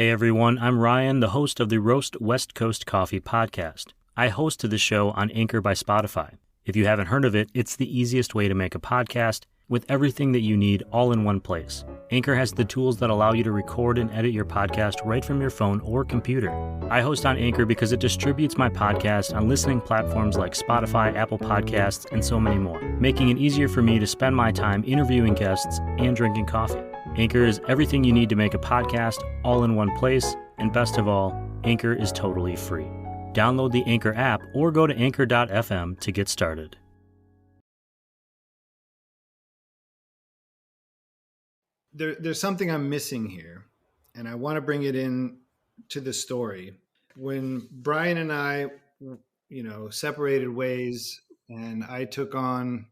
Hey everyone, I'm Ryan, the host of the Roast West Coast Coffee podcast. I host the show on Anchor by Spotify. If you haven't heard of it, it's the easiest way to make a podcast with everything that you need all in one place. Anchor has the tools that allow you to record and edit your podcast right from your phone or computer. I host on Anchor because it distributes my podcast on listening platforms like Spotify, Apple Podcasts, and so many more, making it easier for me to spend my time interviewing guests and drinking coffee. Anchor is everything you need to make a podcast all in one place, and best of all, Anchor is totally free. Download the Anchor app or go to Anchor.fm to get started. There's something I'm missing here, and I want to bring it in to the story. When Brian and I, separated ways, and I took on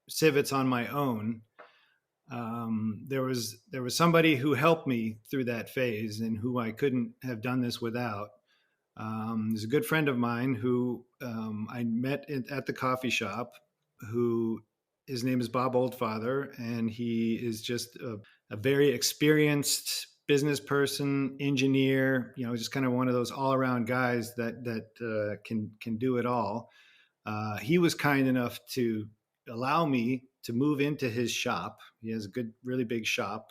Sivetz on my own, there was somebody who helped me through that phase, and who I couldn't have done this without. There's a good friend of mine who I met at the coffee shop, who his name is Bob Oldfather, and he is just a very experienced business person, engineer, just kind of one of those all-around guys that can do it all. He was kind enough to allow me to move into his shop. He has a really big shop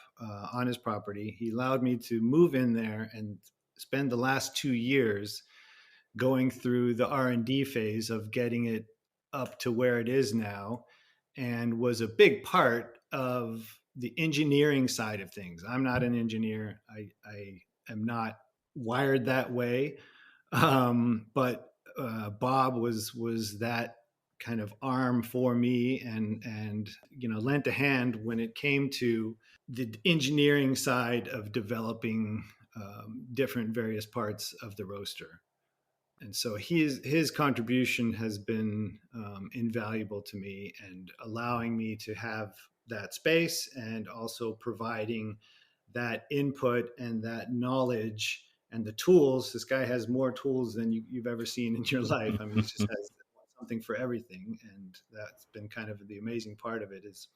on his property. He allowed me to move in there and spend the last 2 years going through the R&D phase of getting it up to where it is now, and was a big part of the engineering side of things. I'm not an engineer. I am not wired that way. But Bob was that kind of arm for me, and lent a hand when it came to the engineering side of developing different various parts of the roaster. And so his contribution has been invaluable to me, and allowing me to have that space, and also providing that input and that knowledge and the tools. This guy has more tools than you've ever seen in your life. I mean, he just has something for everything. And that's been kind of the amazing part of it, is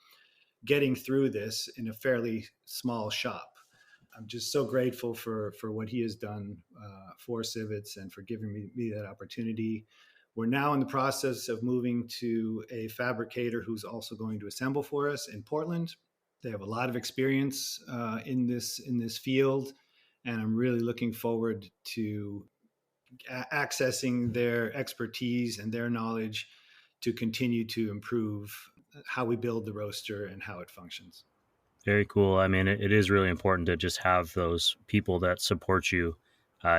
getting through this in a fairly small shop. I'm just so grateful for what he has done for Sivetz, and for giving me that opportunity. We're now in the process of moving to a fabricator who's also going to assemble for us in Portland. They have a lot of experience in this field, and I'm really looking forward to accessing their expertise and their knowledge to continue to improve how we build the roaster and how it functions. Very cool. I mean, it is really important to just have those people that support you,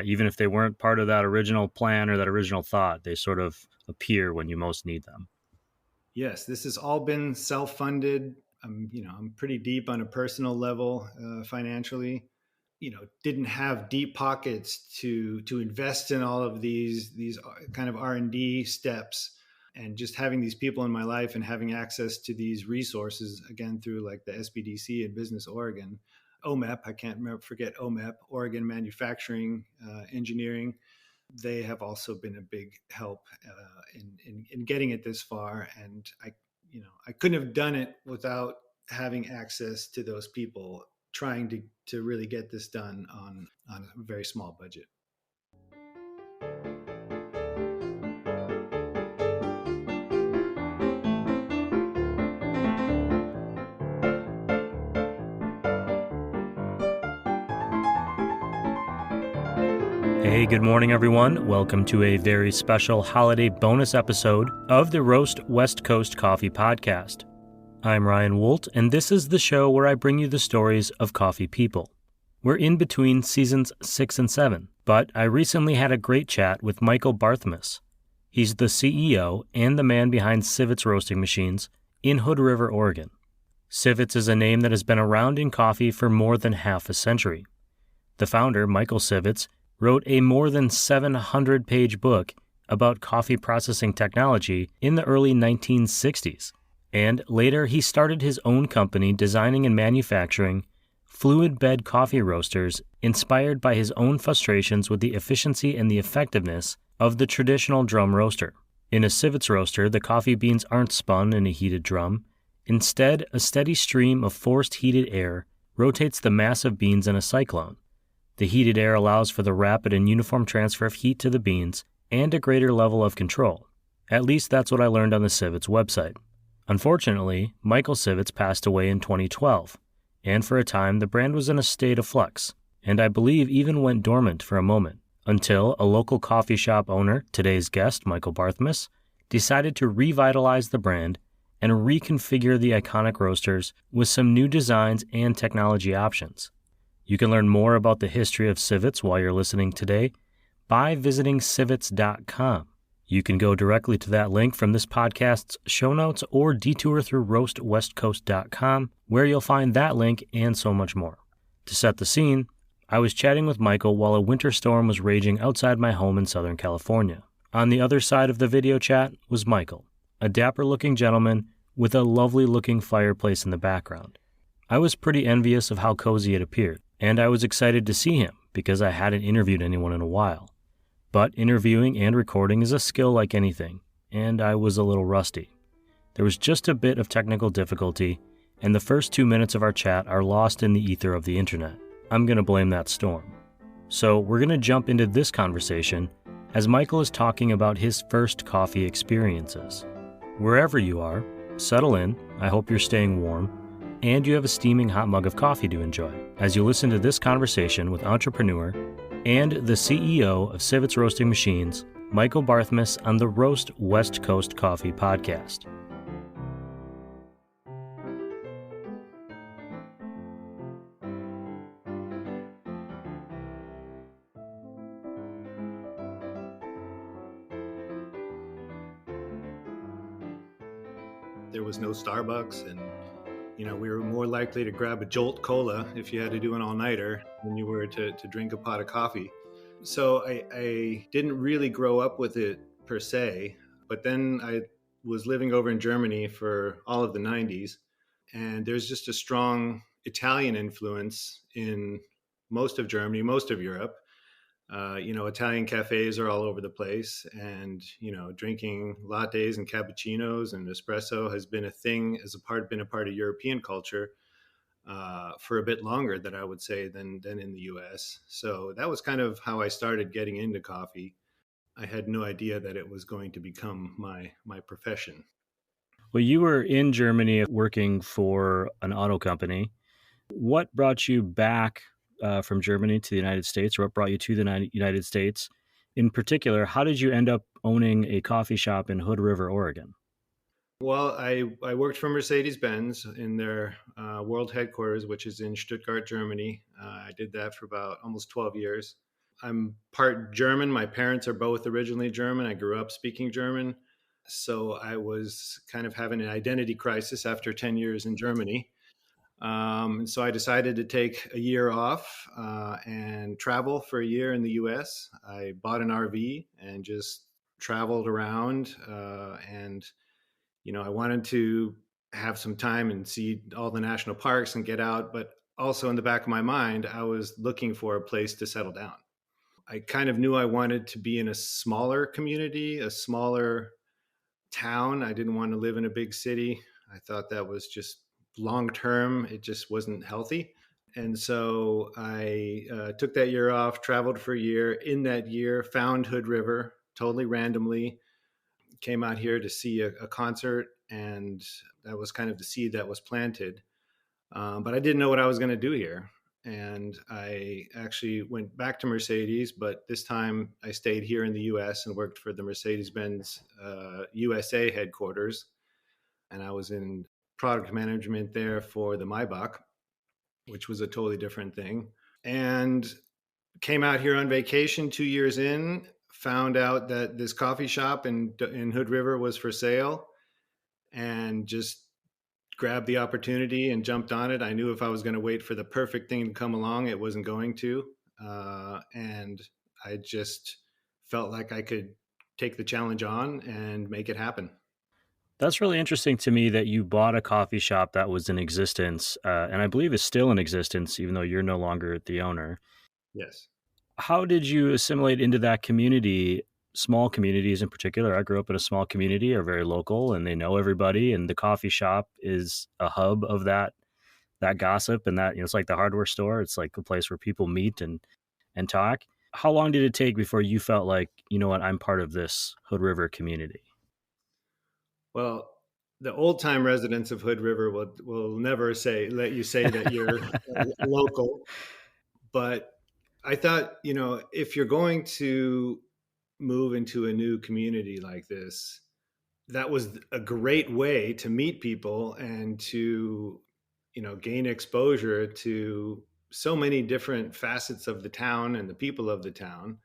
even if they weren't part of that original plan or that original thought. They sort of appear when you most need them. Yes, this has all been self-funded. I'm pretty deep on a personal level financially. Didn't have deep pockets to invest in all of these kind of R&D steps. And just having these people in my life, and having access to these resources, again, through like the SBDC in Business Oregon, OMEP, I can't forget OMEP, Oregon Manufacturing Engineering. They have also been a big help in getting it this far. And I couldn't have done it without having access to those people, trying to really get this done on a very small budget. Hey, good morning, everyone. Welcome to a very special holiday bonus episode of the Roast West Coast Coffee podcast. I'm Ryan Wolt, and this is the show where I bring you the stories of coffee people. We're in between seasons 6 and 7, but I recently had a great chat with Michael Barthmus. He's the CEO and the man behind Sivetz roasting machines in Hood River, Oregon. Sivetz is a name that has been around in coffee for more than half a century. The founder, Michael Sivetz, wrote a more than 700-page book about coffee processing technology in the early 1960s. And later, he started his own company designing and manufacturing fluid bed coffee roasters inspired by his own frustrations with the efficiency and the effectiveness of the traditional drum roaster. In a Sivetz roaster, the coffee beans aren't spun in a heated drum. Instead, a steady stream of forced heated air rotates the mass of beans in a cyclone. The heated air allows for the rapid and uniform transfer of heat to the beans and a greater level of control. At least that's what I learned on the Sivetz website. Unfortunately, Michael Sivetz passed away in 2012, and for a time the brand was in a state of flux, and I believe even went dormant for a moment, until a local coffee shop owner, today's guest, Michael Barthmus, decided to revitalize the brand and reconfigure the iconic roasters with some new designs and technology options. You can learn more about the history of Sivetz while you're listening today by visiting Sivetz.com. You can go directly to that link from this podcast's show notes or detour through roastwestcoast.com, where you'll find that link and so much more. To set the scene, I was chatting with Michael while a winter storm was raging outside my home in Southern California. On the other side of the video chat was Michael, a dapper-looking gentleman with a lovely-looking fireplace in the background. I was pretty envious of how cozy it appeared, and I was excited to see him because I hadn't interviewed anyone in a while. But interviewing and recording is a skill like anything, and I was a little rusty. There was just a bit of technical difficulty, and the first 2 minutes of our chat are lost in the ether of the internet. I'm going to blame that storm. So we're going to jump into this conversation as Michael is talking about his first coffee experiences. Wherever you are, settle in. I hope you're staying warm, and you have a steaming hot mug of coffee to enjoy as you listen to this conversation with entrepreneur and the CEO of Sivetz Roasting Machines, Michael Barthmus, on the Roast West Coast Coffee podcast. There was no Starbucks, and we were more likely to grab a Jolt Cola if you had to do an all-nighter than you were to drink a pot of coffee. So I didn't really grow up with it per se, but then I was living over in Germany for all of the 90s, and there's just a strong Italian influence in most of Germany, most of Europe. Italian cafes are all over the place, and drinking lattes and cappuccinos and espresso has been a thing, been a part of European culture for a bit longer, than I would say than in the U.S. So that was kind of how I started getting into coffee. I had no idea that it was going to become my profession. Well, you were in Germany working for an auto company. What brought you back from Germany to the United States, or what brought you to the United States? In particular, how did you end up owning a coffee shop in Hood River, Oregon? Well, I worked for Mercedes-Benz in their world headquarters, which is in Stuttgart, Germany. I did that for about almost 12 years. I'm part German. My parents are both originally German. I grew up speaking German. So I was kind of having an identity crisis after 10 years in Germany. And so I decided to take a year off and travel for a year in the US. I bought an RV and just traveled around. I wanted to have some time and see all the national parks and get out. But also in the back of my mind, I was looking for a place to settle down. I kind of knew I wanted to be in a smaller community, a smaller town. I didn't want to live in a big city. I thought that was just long term, it just wasn't healthy. And so I took that year off, traveled for a year. In that year, found Hood River totally randomly, came out here to see a concert, and that was kind of the seed that was planted. But I didn't know what I was going to do here. And I actually went back to Mercedes, but this time I stayed here in the US and worked for the Mercedes-Benz USA headquarters. And I was in product management there for the Maybach, which was a totally different thing. And came out here on vacation 2 years in, found out that this coffee shop in Hood River was for sale, and just grabbed the opportunity and jumped on it. I knew if I was going to wait for the perfect thing to come along, it wasn't going to. And I just felt like I could take the challenge on and make it happen. That's really interesting to me that you bought a coffee shop that was in existence, and I believe is still in existence, even though you're no longer the owner. Yes. How did you assimilate into that community? Small communities in particular. I grew up in a small community, are very local, and they know everybody. And the coffee shop is a hub of that gossip, and that it's like the hardware store. It's like a place where people meet. And and talk. How long did it take before you felt like, you know what, I'm part of this Hood River community? Well, the old time residents of Hood River will never let you say that you're local. But I thought, if you're going to move into a new community like this, that was a great way to meet people and to, gain exposure to so many different facets of the town and the people of the town.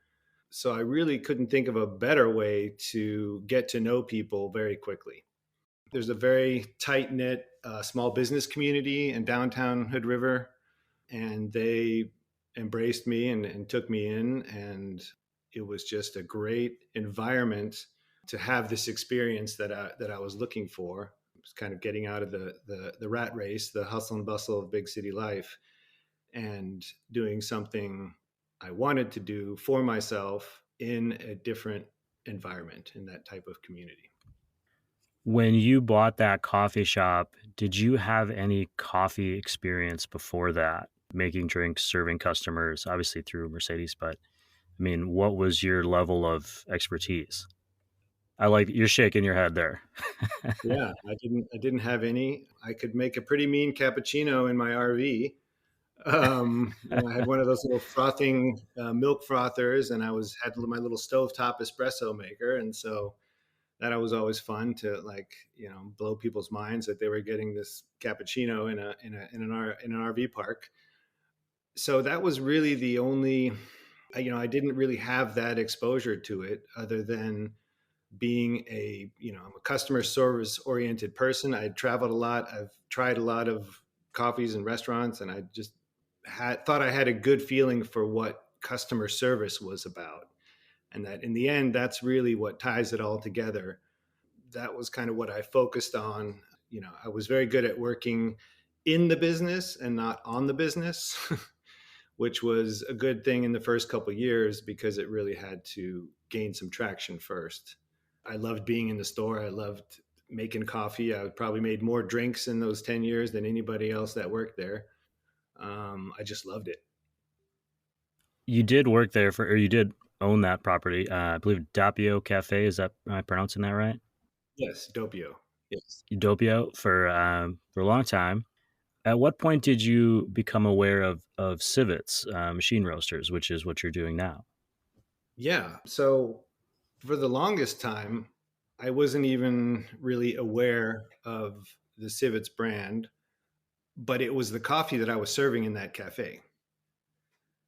So I really couldn't think of a better way to get to know people very quickly. There's a very tight knit small business community in downtown Hood River, and they embraced me and took me in. And it was just a great environment to have this experience that I was looking for. It was kind of getting out of the rat race, the hustle and bustle of big city life, and doing something I wanted to do for myself in a different environment in that type of community. When you bought that coffee shop, did you have any coffee experience before that? Making drinks, serving customers, obviously through Mercedes, but I mean, what was your level of expertise? I like you're shaking your head there. Yeah, I didn't have any. I could make a pretty mean cappuccino in my RV. I had one of those little frothing milk frothers, and I was had my little stovetop espresso maker, and so that was always fun to blow people's minds that they were getting this cappuccino in an RV park. So that was really the only. I didn't really have that exposure to it other than being I'm a customer service oriented person. I traveled a lot. I've tried a lot of coffees and restaurants, and I just thought I had a good feeling for what customer service was about. And that in the end, that's really what ties it all together. That was kind of what I focused on. I was very good at working in the business and not on the business, which was a good thing in the first couple of years because it really had to gain some traction first. I loved being in the store. I loved making coffee. I probably made more drinks in those 10 years than anybody else that worked there. I just loved it. You did work there or you did own that property. I believe Doppio Cafe. Is that am I pronouncing that right? Yes, Doppio. Yes. Doppio for a long time. At what point did you become aware of Sivetz machine roasters, which is what you're doing now? Yeah. So for the longest time, I wasn't even really aware of the Sivetz brand, but it was the coffee that I was serving in that cafe.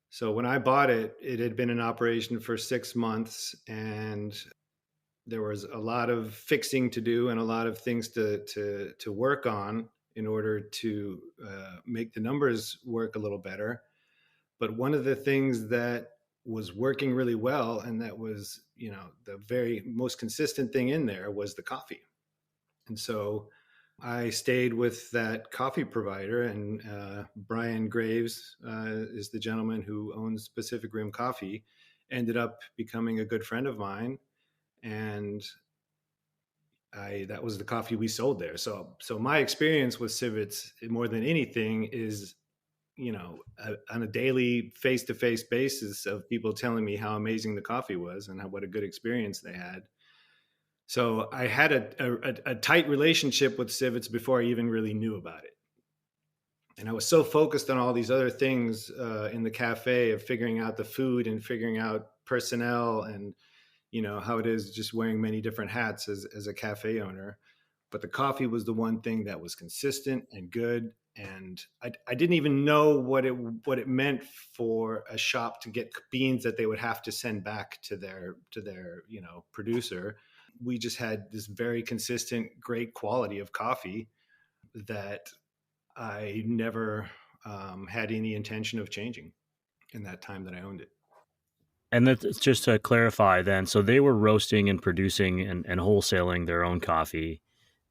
So when I bought it, it had been in operation for 6 months, and there was a lot of fixing to do and a lot of things to work on in order to make the numbers work a little better. But one of the things that was working really well, and that was the very most consistent thing in there, was the coffee. And so I stayed with that coffee provider, and Brian Graves is the gentleman who owns Pacific Rim Coffee. Ended up becoming a good friend of mine, and that was the coffee we sold there. So my experience with Civet's more than anything is on a daily face-to-face basis of people telling me how amazing the coffee was and what a good experience they had. So I had a tight relationship with Civet's before I even really knew about it. And I was so focused on all these other things in the cafe of figuring out the food and figuring out personnel and how it is just wearing many different hats as a cafe owner. But the coffee was the one thing that was consistent and good. And I didn't even know what it meant for a shop to get beans that they would have to send back to their producer. We just had this very consistent, great quality of coffee that I never had any intention of changing in that time that I owned it. And that's just to clarify then. So they were roasting and producing and wholesaling their own coffee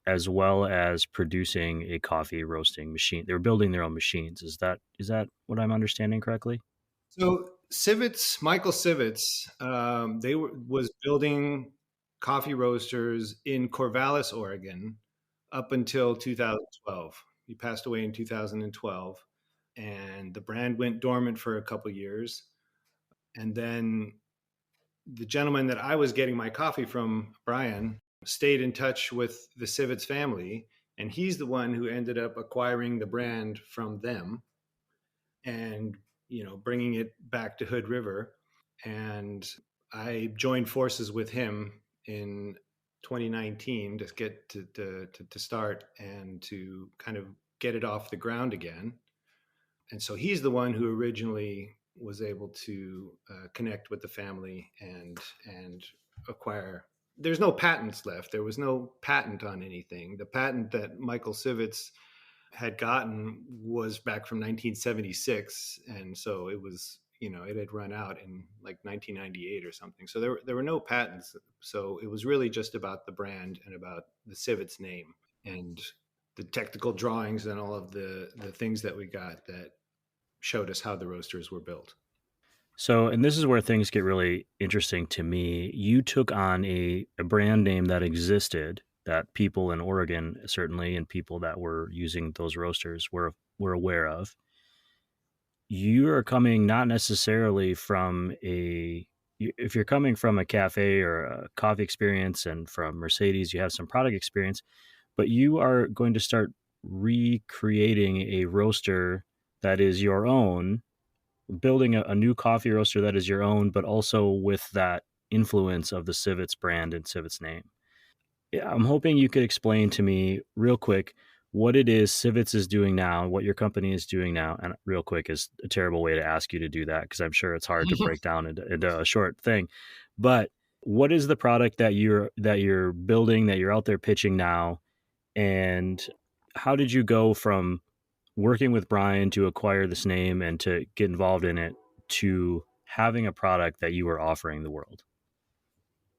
as well as producing a coffee roasting machine. They were building their own machines. Is that what I'm understanding correctly? So Michael Sivetz, was building coffee roasters in Corvallis, Oregon, up until 2012. He passed away in 2012, and the brand went dormant for a couple years. And then the gentleman that I was getting my coffee from, Brian, stayed in touch with the Sivetz family, and he's the one who ended up acquiring the brand from them and bringing it back to Hood River. And I joined forces with him in 2019 to get to start and to kind of get it off the ground again. And so he's the one who originally was able to connect with the family and acquire. There's no patents left. There was no patent on anything. The patent that Michael Sivetz had gotten was back from 1976, and so it was, it had run out in like 1998 or something. So there were no patents. So it was really just about the brand and about the Sivetz name and the technical drawings and all of the things that we got that showed us how the roasters were built. So, and this is where things get really interesting to me. You took on a brand name that existed that people in Oregon, certainly, and people that were using those roasters were aware of. You are coming not necessarily from if you're coming from a cafe or a coffee experience and from Mercedes, you have some product experience, but you are going to start recreating a roaster that is your own, building a new coffee roaster that is your own, but also with that influence of the Sivetz brand and Sivetz name. Yeah, I'm hoping you could explain to me real quick what it is Sivetz is doing now, what your company is doing now. And real quick is a terrible way to ask you to do that because I'm sure it's hard to break down into a short thing. But what is the product that you're building, that you're out there pitching now? And how did you go from working with Brian to acquire this name and to get involved in it to having a product that you were offering the world?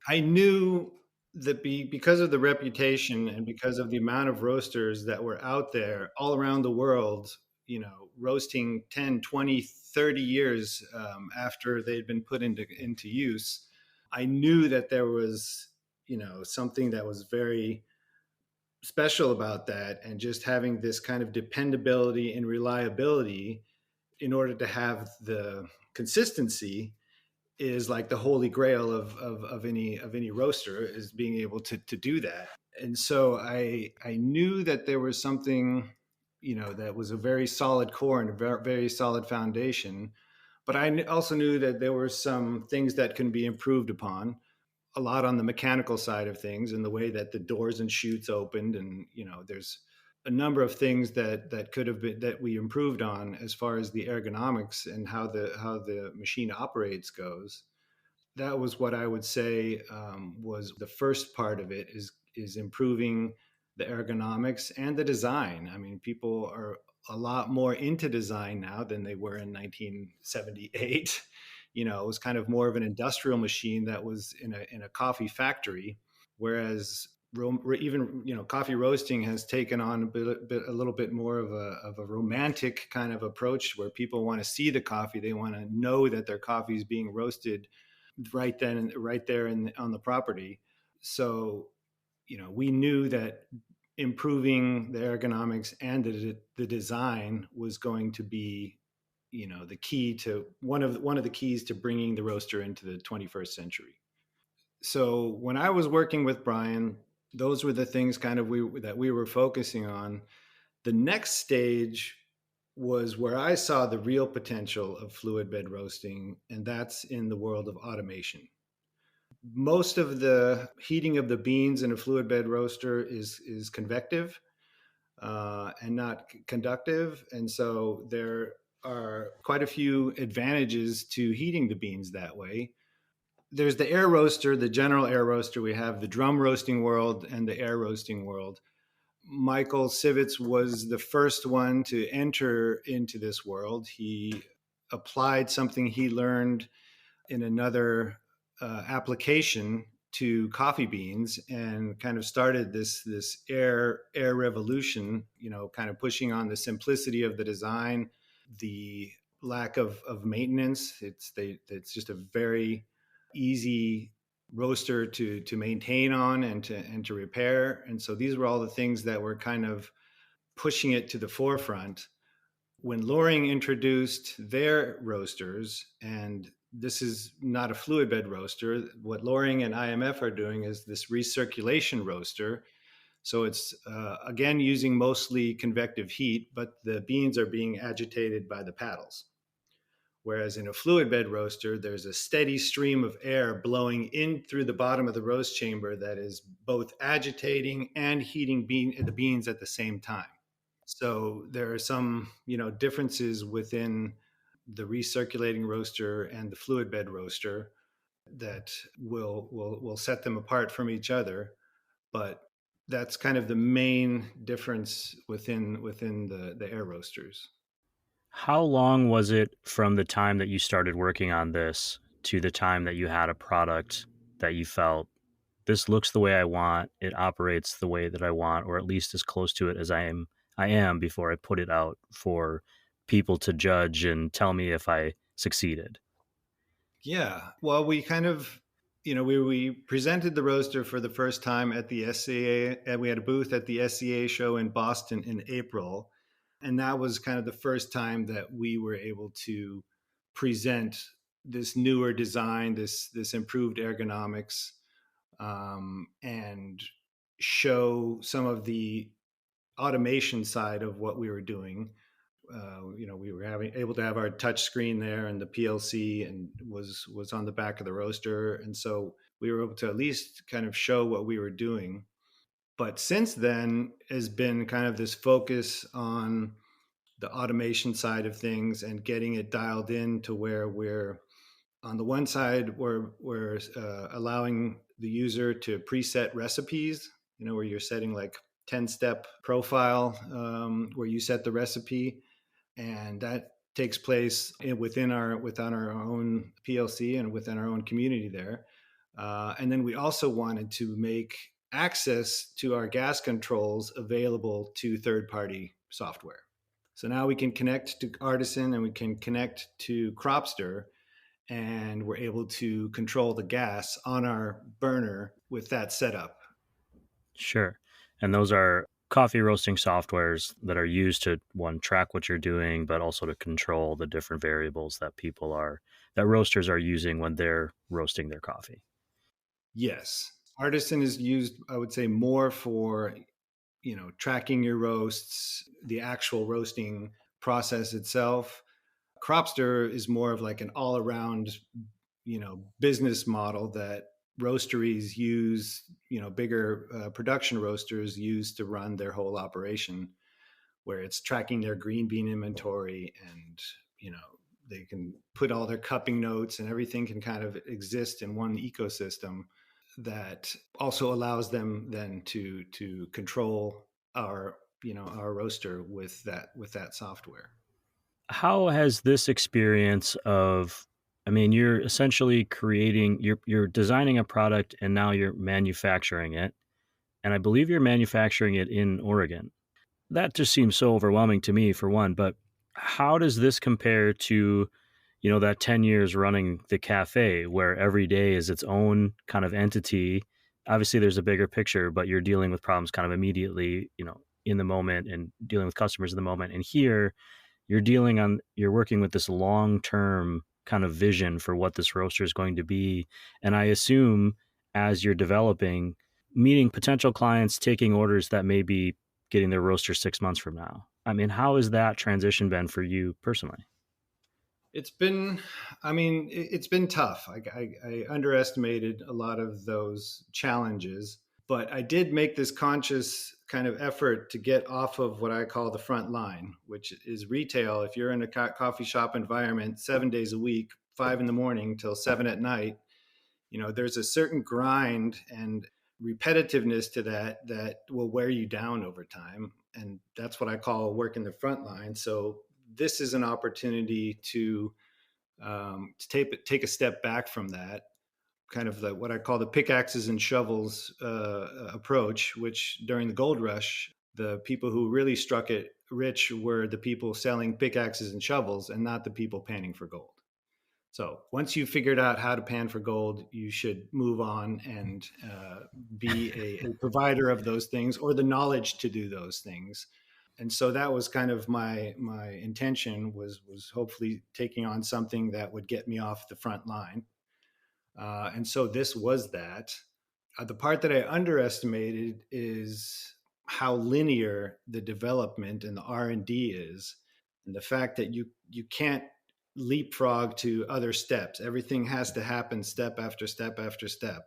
I knew that because of the reputation and because of the amount of roasters that were out there all around the world, roasting 10, 20, 30 years after they'd been put into use, I knew that there was, something that was very special about that, and just having this kind of dependability and reliability in order to have the consistency is like the holy grail of any roaster, is being able to do that. And so I knew that there was something, that was a very solid core and a very, very solid foundation. But I also knew that there were some things that can be improved upon, a lot on the mechanical side of things and the way that the doors and chutes opened. And, there's a number of things that could have been, that we improved on as far as the ergonomics and how the machine operates goes. That was what I would say was the first part of it, is improving the ergonomics and the design. I mean, people are a lot more into design now than they were in 1978. It was kind of more of an industrial machine that was in a coffee factory, whereas even coffee roasting has taken on a little bit more of a romantic kind of approach, where people want to see the coffee, they want to know that their coffee is being roasted right then, right there on the property. So, we knew that improving the ergonomics and the design was going to be, the key to one of the keys to bringing the roaster into the 21st century. So when I was working with Brian, those were the things kind of that we were focusing on. The next stage was where I saw the real potential of fluid bed roasting, and that's in the world of automation. Most of the heating of the beans in a fluid bed roaster is convective and not conductive, and so there are quite a few advantages to heating the beans that way. There's the air roaster, the general air roaster. We have the drum roasting world and the air roasting world. Michael Sivetz was the first one to enter into this world. He applied something he learned in another application to coffee beans, and kind of started this air revolution. Kind of pushing on the simplicity of the design, the lack of maintenance. It's just a very easy roaster to maintain on and to repair. And so these were all the things that were kind of pushing it to the forefront. When Loring introduced their roasters, and this is not a fluid bed roaster, what Loring and IMF are doing is this recirculation roaster. So it's again using mostly convective heat, but the beans are being agitated by the paddles. Whereas in a fluid bed roaster, there's a steady stream of air blowing in through the bottom of the roast chamber that is both agitating and heating the beans at the same time. So there are some, differences within the recirculating roaster and the fluid bed roaster that will set them apart from each other. But that's kind of the main difference within the air roasters. How long was it from the time that you started working on this to the time that you had a product that you felt this looks the way I want, it operates the way that I want, or at least as close to it as I am before I put it out for people to judge and tell me if I succeeded? Yeah. Well, we kind of, we presented the roaster for the first time at the SCA, and we had a booth at the SCA show in Boston in April. And that was kind of the first time that we were able to present this newer design, this improved ergonomics, and show some of the automation side of what we were doing. We were able to have our touch screen there, and the PLC and was on the back of the roaster, and so we were able to at least kind of show what we were doing. But since then has been kind of this focus on the automation side of things and getting it dialed in to where we're on the one side we're allowing the user to preset recipes, where you're setting like 10-step profile, where you set the recipe, and that takes place within our own PLC and within our own community there. And then we also wanted to make access to our gas controls available to third-party software. So now we can connect to Artisan and we can connect to Cropster, and we're able to control the gas on our burner with that setup. Sure. And those are coffee roasting softwares that are used to one track what you're doing, but also to control the different variables that roasters are using when they're roasting their coffee. Yes. Artisan is used, I would say, more for, tracking your roasts, the actual roasting process itself. Cropster is more of like an all around, business model that roasteries use, bigger production roasters use to run their whole operation, where it's tracking their green bean inventory, and, they can put all their cupping notes and everything can kind of exist in one ecosystem that also allows them then to control our roaster with that software. How has this experience of, I mean, you're essentially you're designing a product and now you're manufacturing it. And I believe you're manufacturing it in Oregon. That just seems so overwhelming to me, for one. But how does this compare to, that 10 years running the cafe where every day is its own kind of entity? Obviously, there's a bigger picture, but you're dealing with problems kind of immediately, in the moment and dealing with customers in the moment. And here, you're working with this long-term kind of vision for what this roaster is going to be. And I assume as you're developing, meeting potential clients, taking orders that may be getting their roaster 6 months from now. I mean, how has that transition been for you personally? It's been, it's been tough. I underestimated a lot of those challenges, but I did make this conscious kind of effort to get off of what I call the front line, which is retail. If you're in a coffee shop environment 7 days a week, 5 in the morning till 7 at night, there's a certain grind and repetitiveness to that will wear you down over time. And that's what I call work in the front line. So this is an opportunity to take a step back from that, kind of what I call the pickaxes and shovels approach, which during the gold rush, the people who really struck it rich were the people selling pickaxes and shovels and not the people panning for gold. So once you've figured out how to pan for gold, you should move on and be a provider of those things, or the knowledge to do those things. And so that was kind of my intention, was hopefully taking on something that would get me off the front line. And so this was that. The part that I underestimated is how linear the development and the R&D is, and the fact that you can't leapfrog to other steps. Everything has to happen step after step after step.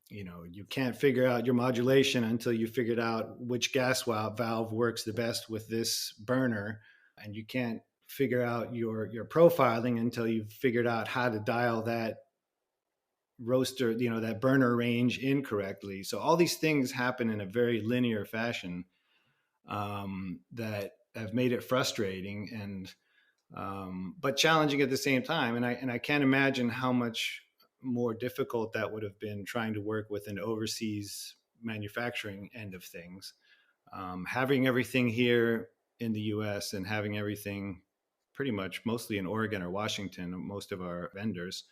You can't figure out your modulation until you figured out which gas valve works the best with this burner, and you can't figure out your profiling until you've figured out how to dial that roaster, that burner range incorrectly. So all these things happen in a very linear fashion, that have made it frustrating and but challenging at the same time. And I can't imagine how much more difficult that would have been trying to work with an overseas manufacturing end of things. Having everything here in the U.S. and having everything pretty much mostly in Oregon or Washington, most of our vendors,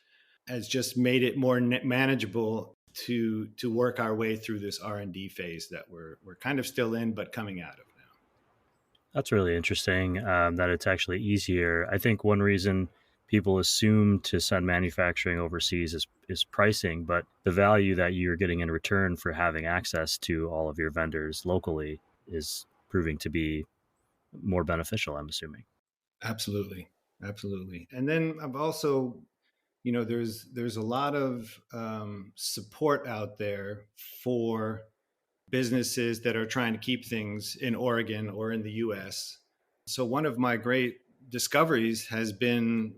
has just made it more manageable to work our way through this R&D phase that we're kind of still in, but coming out of now. That's really interesting, that it's actually easier. I think one reason people assume to send manufacturing overseas is pricing, but the value that you're getting in return for having access to all of your vendors locally is proving to be more beneficial, I'm assuming. Absolutely, absolutely. And then I've also, there's a lot of support out there for businesses that are trying to keep things in Oregon or in the US. So one of my great discoveries has been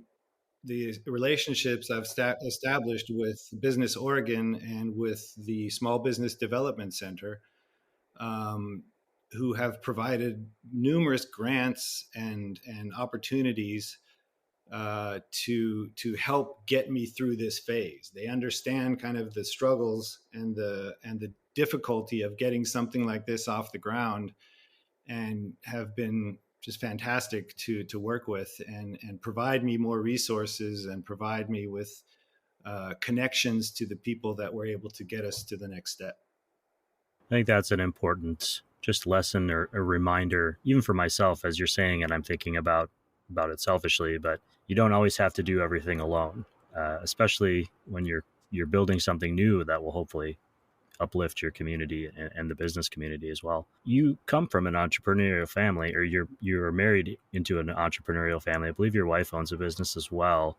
the relationships I've established with Business Oregon and with the Small Business Development Center, um, who have provided numerous grants and opportunities to help get me through this phase. They understand kind of the struggles and the difficulty of getting something like this off the ground, and have been just fantastic to work with, and provide me more resources and provide me with connections to the people that were able to get us to the next step. I think that's an important just lesson or a reminder, even for myself, as you're saying, and I'm thinking about it selfishly, but you don't always have to do everything alone, especially when you're building something new that will hopefully uplift your community and the business community as well. You come from an entrepreneurial family, or you're married into an entrepreneurial family. I believe your wife owns a business as well.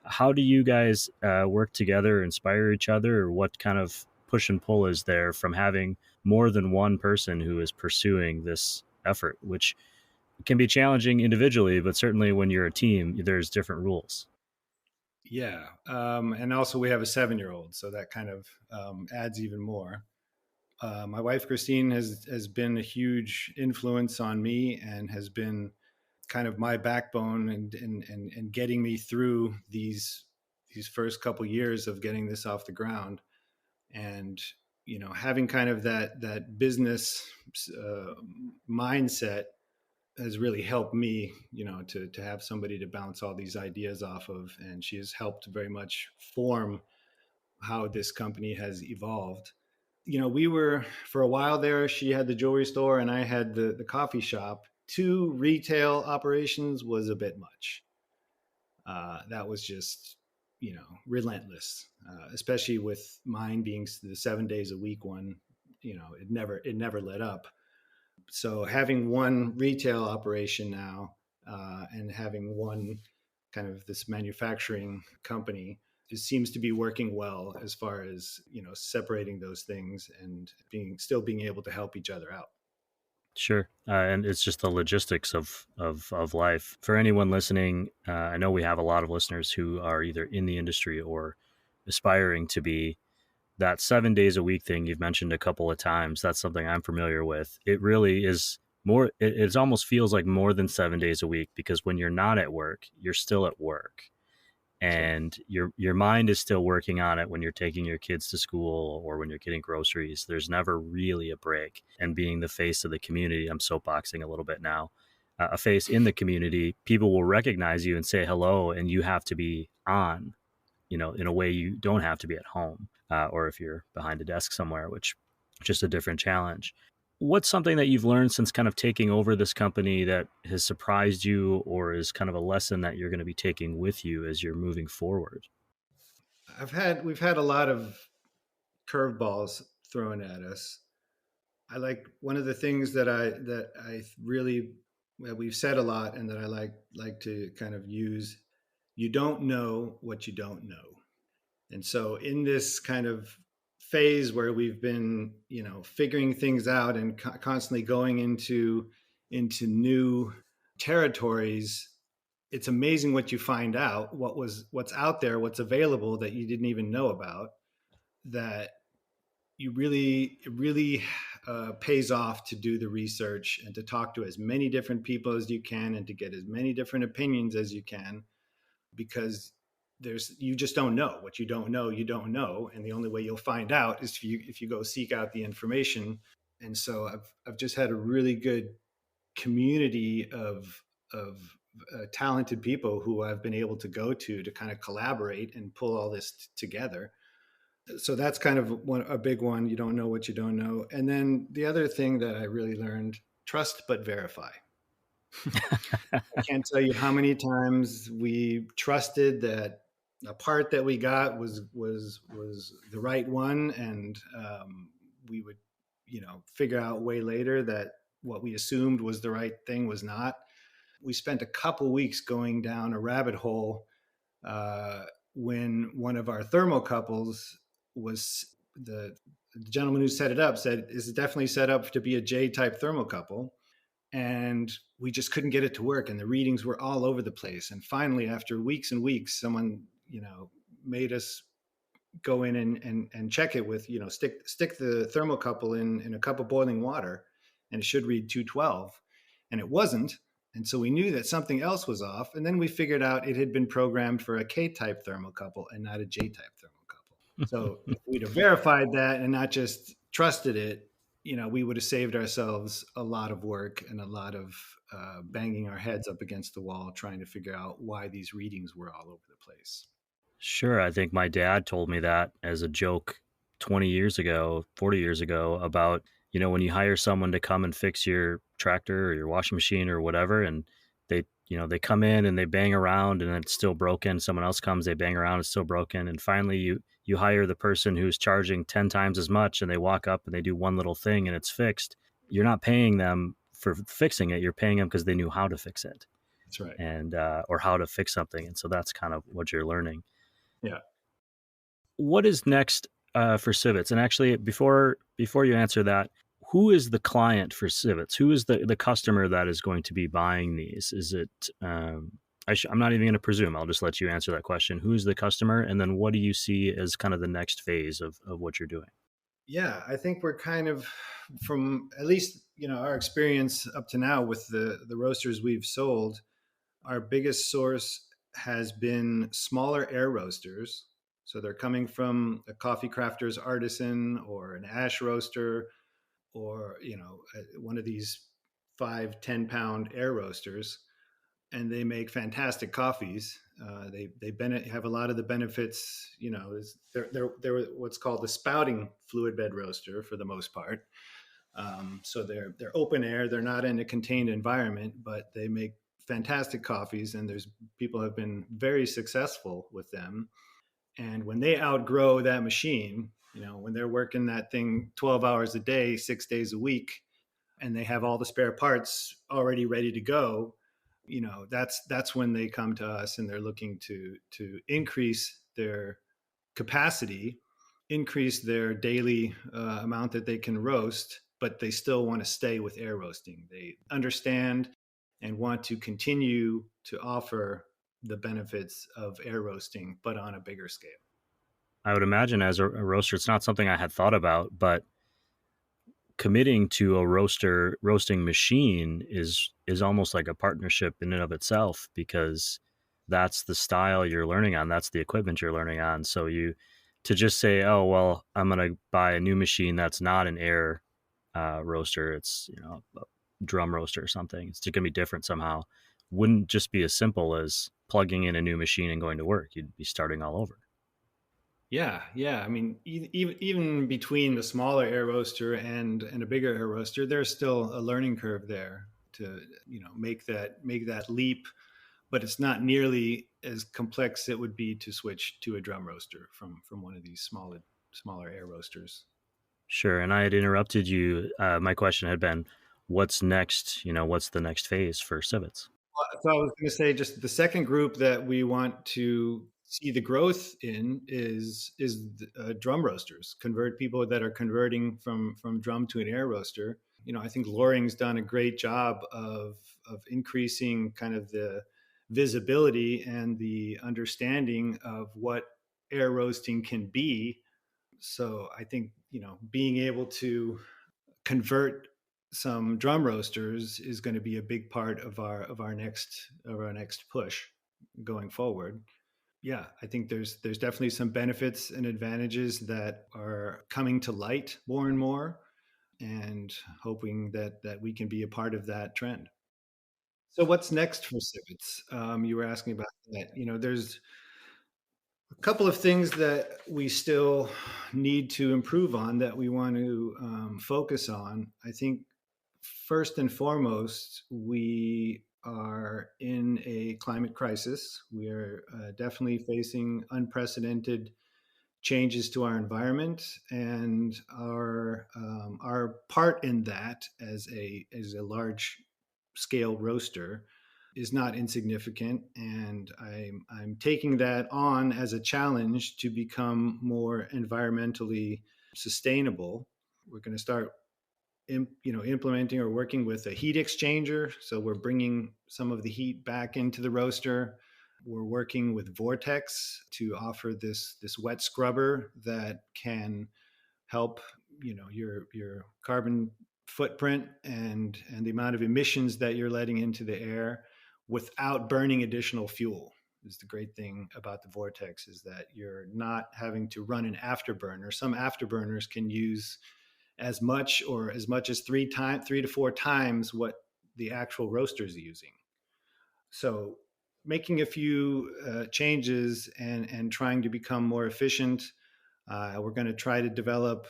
How do you guys work together, inspire each other, or what kind of push and pull is there from having more than one person who is pursuing this effort, which can be challenging individually, but certainly when you're a team, there's different rules. Yeah, and also we have a 7-year-old, so that kind of adds even more. My wife Christine has been a huge influence on me and has been kind of my backbone and getting me through these first couple years of getting this off the ground. And having kind of that business mindset has really helped me, to have somebody to bounce all these ideas off of. And she has helped very much form how this company has evolved. We were, for a while there, she had the jewelry store and I had the coffee shop. Two retail operations was a bit much. That was just, relentless, especially with mine being the 7 days a week one. It never let up. So having one retail operation now, and having one kind of this manufacturing company, it seems to be working well as far as separating those things and being able to help each other out. Sure. And it's just the logistics of life. For anyone listening, I know we have a lot of listeners who are either in the industry or aspiring to be. That 7 days a week thing you've mentioned a couple of times, that's something I'm familiar with. It really is more, it almost feels like more than 7 days a week, because when you're not at work, you're still at work. Sure. And your mind is still working on it when you're taking your kids to school or when you're getting groceries. There's never really a break. And being the face of the community, I'm soapboxing a little bit now, a face in the community, people will recognize you and say hello, and you have to be on, in a way you don't have to be at home, or if you're behind a desk somewhere, which is just a different challenge. What's something that you've learned since kind of taking over this company that has surprised you or is kind of a lesson that you're going to be taking with you as you're moving forward? We've had a lot of curveballs thrown at us. I like one of the things that I really that we've said a lot and that I like to kind of use. You don't know what you don't know. And so in this kind of phase where we've been, figuring things out and constantly going into new territories, it's amazing what you find out, what's out there, what's available that you didn't even know about, that it really pays off to do the research and to talk to as many different people as you can and to get as many different opinions as you can, because you just don't know what you don't know. You don't know, and the only way you'll find out is if you go seek out the information. And so I've just had a really good community of talented people who I've been able to go to kind of collaborate and pull all this together. So that's kind of a big one. You don't know what you don't know. And then the other thing that I really learned: trust but verify. I can't tell you how many times we trusted that a part that we got was the right one, and we would, figure out way later that what we assumed was the right thing was not. We spent a couple weeks going down a rabbit hole uh, when one of our thermocouples was the gentleman who set it up said is definitely set up to be a J type thermocouple, and we just couldn't get it to work, and the readings were all over the place. And finally, after weeks and weeks, someone made us go in and check it with, stick the thermocouple in a cup of boiling water, and it should read 212, and it wasn't. And so we knew that something else was off, and then we figured out it had been programmed for a K-type thermocouple and not a J-type thermocouple. So if we'd have verified that and not just trusted it, we would have saved ourselves a lot of work and a lot of banging our heads up against the wall trying to figure out why these readings were all over the place. Sure. I think my dad told me that as a joke 20 years ago, 40 years ago about, when you hire someone to come and fix your tractor or your washing machine or whatever, and they come in and they bang around and it's still broken. Someone else comes, they bang around, it's still broken. And finally you hire the person who's charging 10 times as much and they walk up and they do one little thing and it's fixed. You're not paying them for fixing it. You're paying them because they knew how to fix it. That's right. And, or how to fix something. And so that's kind of what you're learning. Yeah. What is next for Sivetz? And actually, before you answer that, who is the client for Sivetz? Who is the customer that is going to be buying these? Is it? I'm not even going to presume. I'll just let you answer that question. Who's the customer, and then what do you see as kind of the next phase of what you're doing? Yeah, I think we're kind of, from at least our experience up to now with the roasters we've sold, our biggest source has been smaller air roasters. So they're coming from a coffee crafter's artisan or an ash roaster, or one of these 5-10 pound air roasters, and they make fantastic coffees. They have a lot of the benefits. They're what's called the spouting fluid bed roaster for the most part. So they're open air. They're not in a contained environment, but they make fantastic coffees, and there's people have been very successful with them. And when they outgrow that machine, when they're working that thing 12 hours a day, 6 days a week, and they have all the spare parts already ready to go, that's when they come to us and they're looking to increase their capacity, increase their daily amount that they can roast, but they still want to stay with air roasting. They understand and want to continue to offer the benefits of air roasting, but on a bigger scale. I would imagine as a roaster, it's not something I had thought about, but committing to a roasting machine is almost like a partnership in and of itself, because that's the style you're learning on, that's the equipment you're learning on. So to just say, oh well, I'm going to buy a new machine that's not an air roaster, it's a drum roaster or something, it's going to be different somehow, wouldn't just be as simple as plugging in a new machine and going to work. You'd be starting all over. Yeah. I mean, even between the smaller air roaster and a bigger air roaster, there's still a learning curve there to make that leap. But it's not nearly as complex it would be to switch to a drum roaster from one of these smaller air roasters. Sure. And I had interrupted you. My question had been, what's next? What's the next phase for Sivetz? So I was going to say, just the second group that we want to see the growth in is drum roasters. Convert people that are converting from drum to an air roaster. I think Loring's done a great job of increasing kind of the visibility and the understanding of what air roasting can be. So I think being able to convert some drum roasters is going to be a big part of our next push going forward. Yeah, I think there's definitely some benefits and advantages that are coming to light more and more, and hoping that we can be a part of that trend. So what's next for Civets? You were asking about that. There's a couple of things that we still need to improve on that we want to focus on. I think first and foremost, we are in a climate crisis. We are definitely facing unprecedented changes to our environment, and our part in that as a large scale roaster is not insignificant, and I'm taking that on as a challenge to become more environmentally sustainable. We're going to start implementing or working with a heat exchanger. So we're bringing some of the heat back into the roaster. We're working with Vortex to offer this wet scrubber that can help your carbon footprint and the amount of emissions that you're letting into the air without burning additional fuel. Is the great thing about the Vortex is that you're not having to run an afterburner. Some afterburners can use as much as three to four times what the actual roaster is using. So making a few changes and trying to become more efficient. We're going to try to develop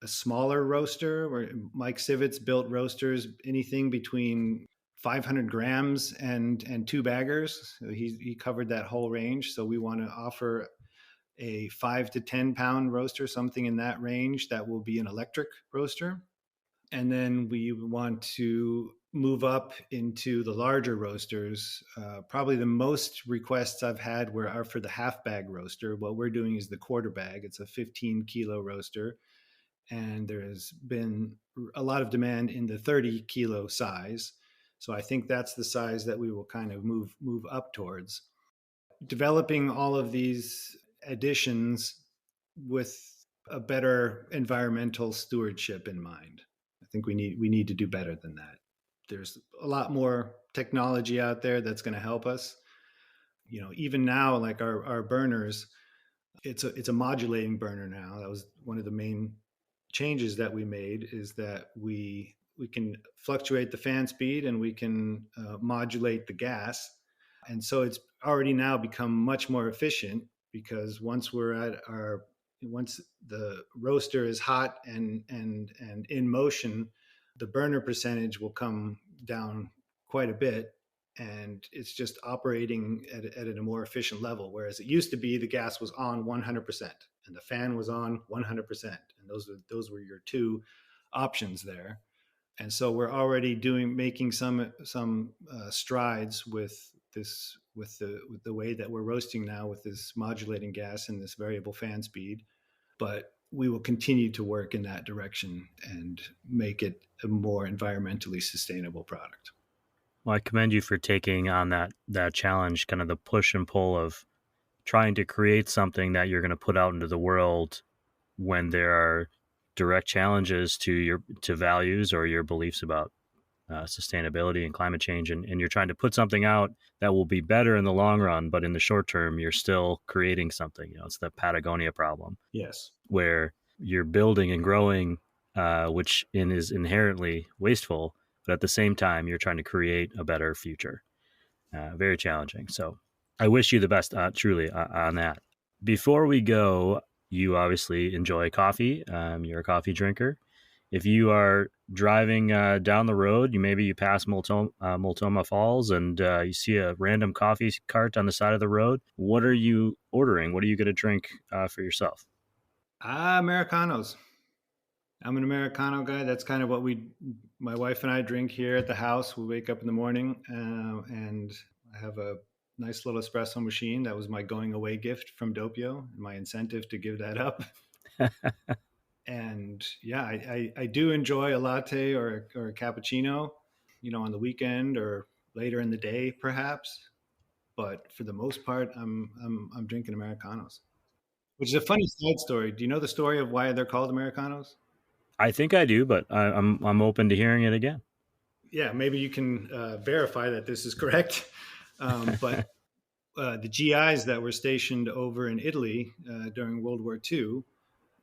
a smaller roaster. Where Mike Sivetz built roasters anything between 500 grams and two baggers. So he covered that whole range. So we want to offer a 5 to 10 pound roaster, something in that range, that will be an electric roaster. And then we want to move up into the larger roasters. Probably the most requests I've had are for the half bag roaster. What we're doing is the quarter bag. It's a 15-kilo roaster, and there's been a lot of demand in the 30-kilo size. So I think that's the size that we will kind of move up towards. Developing all of these additions with a better environmental stewardship in mind. I think we need to do better than that. There's a lot more technology out there that's going to help us. Even now, like our burners, it's a modulating burner now. That was one of the main changes that we made, is that we can fluctuate the fan speed and we can modulate the gas. And so it's already now become much more efficient, because once the roaster is hot and in motion, the burner percentage will come down quite a bit, and it's just operating at a more efficient level. Whereas it used to be the gas was on 100% and the fan was on 100%, and those were your two options there. And so we're already making some strides with the way that we're roasting now, with this modulating gas and this variable fan speed. But we will continue to work in that direction and make it a more environmentally sustainable product. Well, I commend you for taking on that challenge, kind of the push and pull of trying to create something that you're going to put out into the world when there are direct challenges to values or your beliefs about sustainability and climate change, and you're trying to put something out that will be better in the long run, but in the short term, you're still creating something. It's the Patagonia problem. Yes. Where you're building and growing, which is inherently wasteful, but at the same time, you're trying to create a better future. Very challenging. So I wish you the best, truly, on that. Before we go, you obviously enjoy coffee. You're a coffee drinker. If you are driving down the road, maybe you pass Multnomah Falls and you see a random coffee cart on the side of the road. What are you ordering? What are you going to drink for yourself? Americanos. I'm an Americano guy. That's kind of what my wife and I drink here at the house. We wake up in the morning and I have a nice little espresso machine. That was my going away gift from Doppio, and my incentive to give that up. And yeah, I do enjoy a latte or a cappuccino, on the weekend or later in the day, perhaps. But for the most part, I'm drinking Americanos, which is a funny side story. Do you know the story of why they're called Americanos? I think I do, but I'm open to hearing it again. Yeah, maybe you can verify that this is correct. But the GIs that were stationed over in Italy during World War II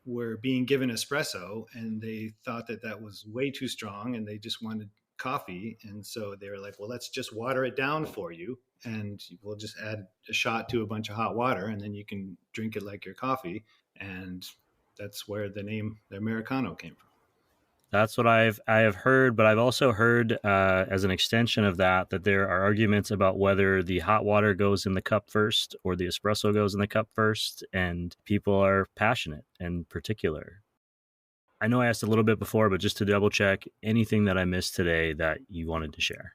were being given espresso, and they thought that that was way too strong, and they just wanted coffee. And so they were like, well, let's just water it down for you, and we'll just add a shot to a bunch of hot water, and then you can drink it like your coffee. And that's where the name, the Americano, came from. That's what I have heard, but I've also heard as an extension of that there are arguments about whether the hot water goes in the cup first or the espresso goes in the cup first, and people are passionate and particular. I know I asked a little bit before, but just to double check, anything that I missed today that you wanted to share?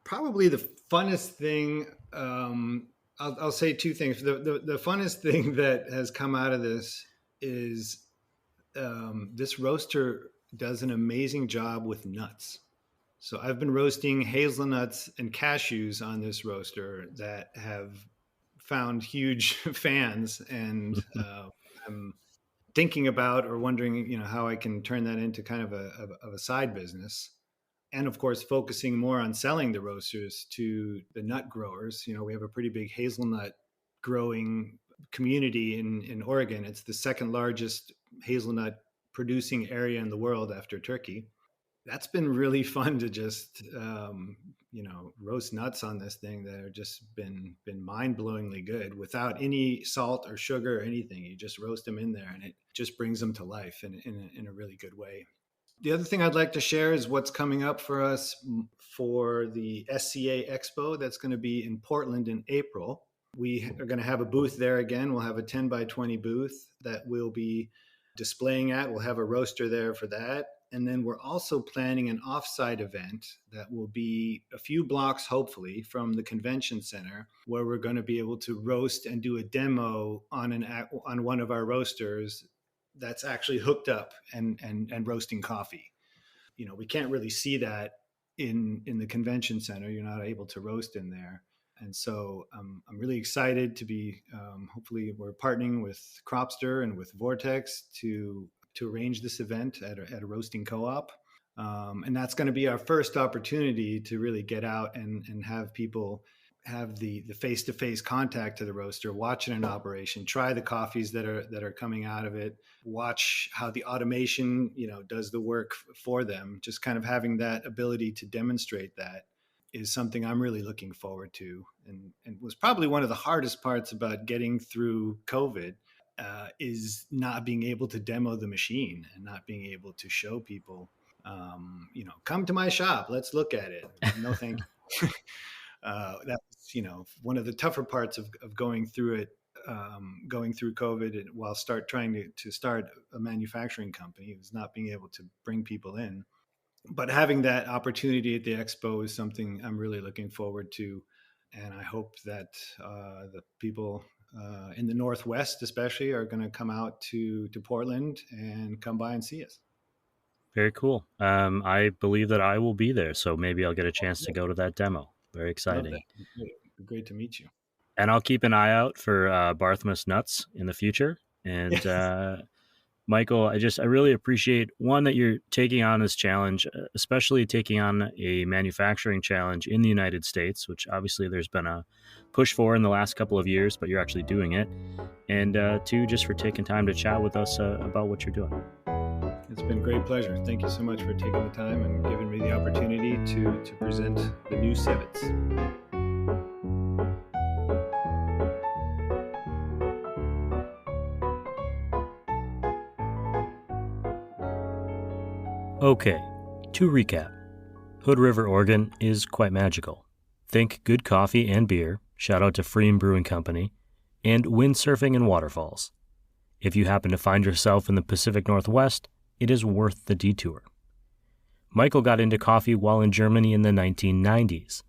Probably the funnest thing. I'll say two things. The funnest thing that has come out of this is this roaster does an amazing job with nuts. So I've been roasting hazelnuts and cashews on this roaster that have found huge fans, and I'm thinking about or wondering, how I can turn that into kind of a side business. And of course, focusing more on selling the roasters to the nut growers. We have a pretty big hazelnut growing community in Oregon. It's the second largest hazelnut producing area in the world after Turkey. That's been really fun to just roast nuts on this thing that have just been mind-blowingly good without any salt or sugar or anything. You just roast them in there and it just brings them to life in a really good way. The other thing I'd like to share is what's coming up for us for the SCA Expo that's going to be in Portland in April. We are going to have a booth there again. We'll have a 10 by 20 booth that we'll be displaying at. We'll have a roaster there for that. And then we're also planning an offsite event that will be a few blocks, hopefully, from the convention center, where we're going to be able to roast and do a demo on one of our roasters that's actually hooked up and roasting coffee. We can't really see that in the convention center. You're not able to roast in there. And so I'm really excited to be, hopefully we're partnering with Cropster and with Vortex to arrange this event at a roasting co-op. And that's going to be our first opportunity to really get out and have people have the face-to-face contact to the roaster, watch it in operation, try the coffees that are coming out of it, watch how the automation, does the work for them. Just kind of having that ability to demonstrate that is something I'm really looking forward to, and was probably one of the hardest parts about getting through COVID, is not being able to demo the machine and not being able to show people, come to my shop, let's look at it. No, thank you. That was, one of the tougher parts of going through it, going through COVID, and while trying to start a manufacturing company, was not being able to bring people in. But having that opportunity at the expo is something I'm really looking forward to. And I hope that the people in the Northwest especially are going to come out to Portland and come by and see us. Very cool. I believe that I will be there, so maybe I'll get a chance to go to that demo. Very exciting. Great to meet you. And I'll keep an eye out for Barthmus nuts in the future. And Michael, I really appreciate, one, that you're taking on this challenge, especially taking on a manufacturing challenge in the United States, which obviously there's been a push for in the last couple of years, but you're actually doing it. And two, just for taking time to chat with us about what you're doing. It's been a great pleasure. Thank you so much for taking the time and giving me the opportunity to present the new Sivetz. Okay, to recap, Hood River, Oregon is quite magical. Think good coffee and beer, shout out to Freem Brewing Company, and windsurfing and waterfalls. If you happen to find yourself in the Pacific Northwest, it is worth the detour. Michael got into coffee while in Germany in the 1990s,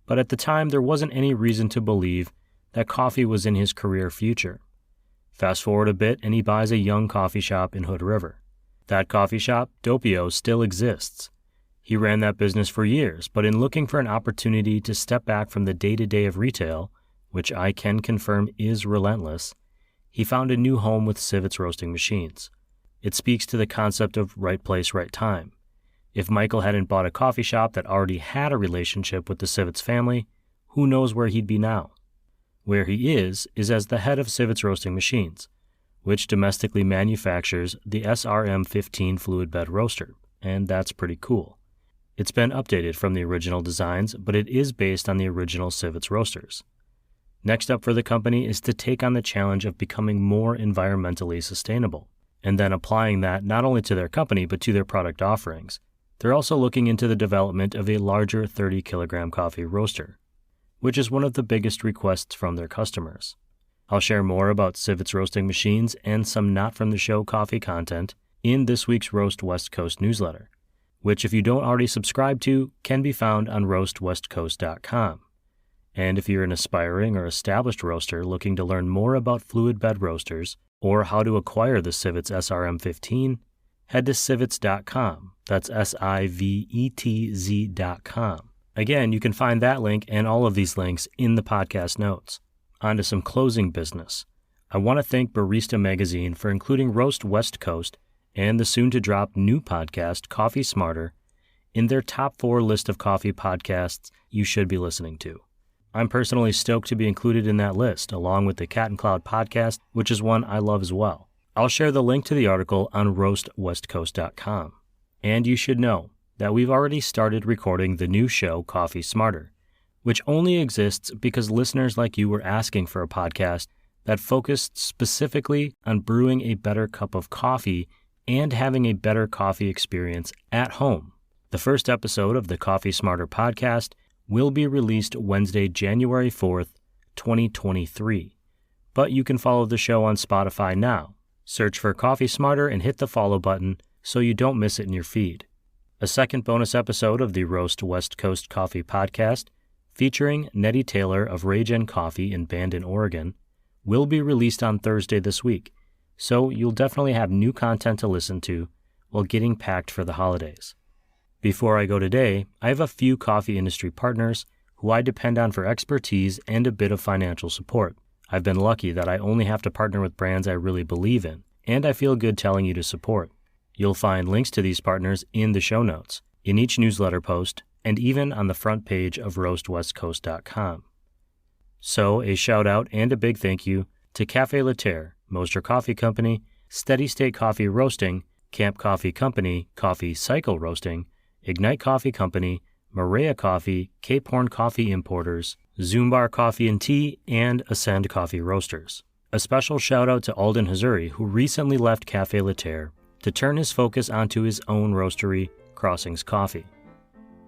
but at the time there wasn't any reason to believe that coffee was in his career future. Fast forward a bit and he buys a young coffee shop in Hood River. That coffee shop, Doppio, still exists. He ran that business for years, but in looking for an opportunity to step back from the day-to-day of retail, which I can confirm is relentless, he found a new home with Sivetz roasting machines. It speaks to the concept of right place, right time. If Michael hadn't bought a coffee shop that already had a relationship with the Sivetz family, who knows where he'd be now? Where he is as the head of Sivetz roasting machines, which domestically manufactures the SRM15 fluid bed roaster, and that's pretty cool. It's been updated from the original designs, but it is based on the original Sivetz roasters. Next up for the company is to take on the challenge of becoming more environmentally sustainable, and then applying that not only to their company but to their product offerings. They're also looking into the development of a larger 30-kilogram coffee roaster, which is one of the biggest requests from their customers. I'll share more about Sivetz roasting machines and some not-from-the-show coffee content in this week's Roast West Coast newsletter, which if you don't already subscribe to, can be found on roastwestcoast.com. And if you're an aspiring or established roaster looking to learn more about fluid bed roasters or how to acquire the Sivetz SRM15, head to Sivetz.com. That's Sivetz.com. Again, you can find that link and all of these links in the podcast notes. On to some closing business. I want to thank Barista Magazine for including Roast West Coast and the soon-to-drop new podcast, Coffee Smarter, in their top 4 list of coffee podcasts you should be listening to. I'm personally stoked to be included in that list, along with the Cat and Cloud podcast, which is one I love as well. I'll share the link to the article on roastwestcoast.com. And you should know that we've already started recording the new show, Coffee Smarter, which only exists because listeners like you were asking for a podcast that focused specifically on brewing a better cup of coffee and having a better coffee experience at home. The first episode of the Coffee Smarter podcast will be released Wednesday, January 4th, 2023. But you can follow the show on Spotify now. Search for Coffee Smarter and hit the follow button so you don't miss it in your feed. A second bonus episode of the Roast West Coast Coffee podcast, featuring Nettie Taylor of Regen Coffee in Bandon, Oregon, will be released on Thursday this week, so you'll definitely have new content to listen to while getting packed for the holidays. Before I go today, I have a few coffee industry partners who I depend on for expertise and a bit of financial support. I've been lucky that I only have to partner with brands I really believe in, and I feel good telling you to support. You'll find links to these partners in the show notes, in each newsletter post, and even on the front page of roastwestcoast.com. So a shout out and a big thank you to Café Laterre, Moster Coffee Company, Steady State Coffee Roasting, Camp Coffee Company, Coffee Cycle Roasting, Ignite Coffee Company, Maria Coffee, Cape Horn Coffee Importers, Zumbar Coffee and Tea, and Ascend Coffee Roasters. A special shout out to Alden Hazuri, who recently left Café Laterre to turn his focus onto his own roastery, Crossings Coffee.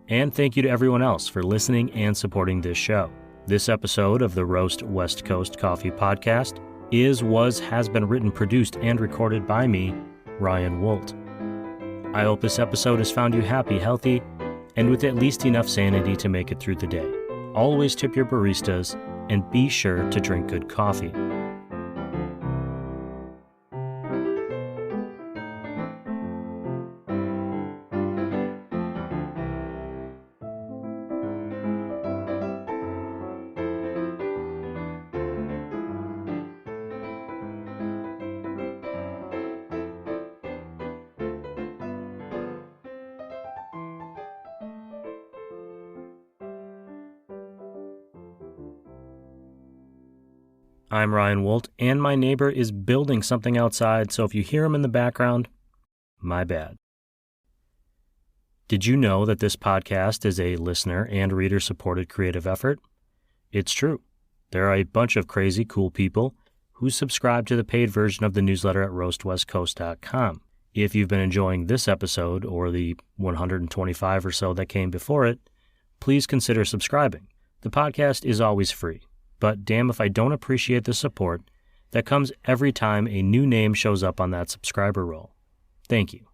And thank you to everyone else for listening and supporting this show. This episode of the Roast West Coast Coffee podcast has been written, produced, and recorded by me, Ryan Wolt. I hope this episode has found you happy, healthy, and with at least enough sanity to make it through the day. Always tip your baristas, and be sure to drink good coffee. I'm Ryan Wolt, and my neighbor is building something outside, so if you hear him in the background, my bad. Did you know that this podcast is a listener and reader-supported creative effort? It's true. There are a bunch of crazy cool people who subscribe to the paid version of the newsletter at roastwestcoast.com, If you've been enjoying this episode or the 125 or so that came before it, please consider subscribing. The podcast is always free, but damn if I don't appreciate the support that comes every time a new name shows up on that subscriber roll. Thank you.